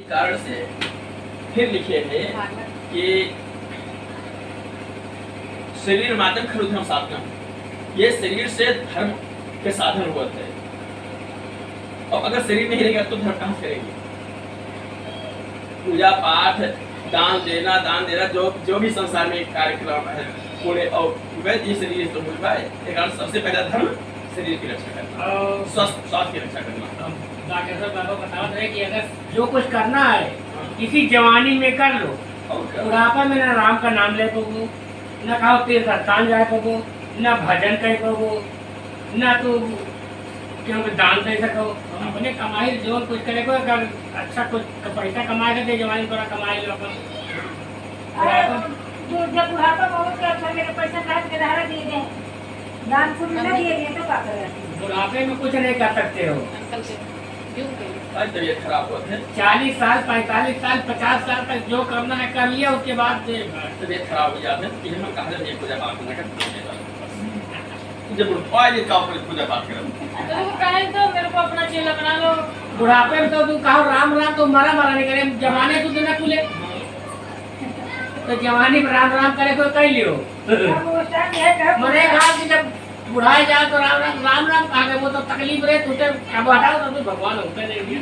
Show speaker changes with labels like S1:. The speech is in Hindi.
S1: कारण से फिर लिखे हैं कि शरीर माध्यम खरु धर्म साधन, ये शरीर से धर्म के साधन हुए थे। और अगर शरीर नहीं रहेगा तो धर्म कहाँ से करेंगे? पूजा पाठ, दान देना जो भी संसार में कार्यक्रम है पूरे और ये शरीर तो भूल पाए। सबसे पहला धर्म शरीर की रक्षा करना, स्वास्थ्य की रक्षा करना।
S2: डॉक्टर साहब बाबा बता रहे कि अगर जो कुछ करना है किसी जवानी में कर लो, बुढ़ापा में ना राम का नाम ले पाओ, न कहो तीर्थ स्थान जाए पाओ, न भजन कर पाओ, न तो क्योंकि दान दे सको। अपने कमाई जो कुछ करेगा, अगर अच्छा कुछ पैसा कमाएगा तो जवानी थोड़ा कमाए लो अपन।
S3: जब बुढ़ापा बहुत अच्छा मेरे पैसा काट के धारा दिए गए, दान पुण्य न दिए गए तो क्या करें?
S2: बुढ़ापे में कुछ नहीं कर सकते हो।
S1: तबीयत खराब होते हैं
S2: 40 साल 45 साल 50 साल तक जो करना है कर लिया, उसके बाद
S1: तबीयत खराब हो जाते हैं। हम कहा ये पूजा पाठ करना जब पूजा पाठ करो
S3: तो मेरे को अपना चेला बना लो।
S2: बुढ़ापे में तो तू कहो राम राम तो मरा नहीं करे, जवानी तो न खुले तो जवानी में राम राम करे तो कह लियो। मरे कहा कि जब बुढ़ाए जाए तो राम राम कहा, वो तो तकलीफ रहे तुझे अब हटाओ तो भगवान होते नहीं।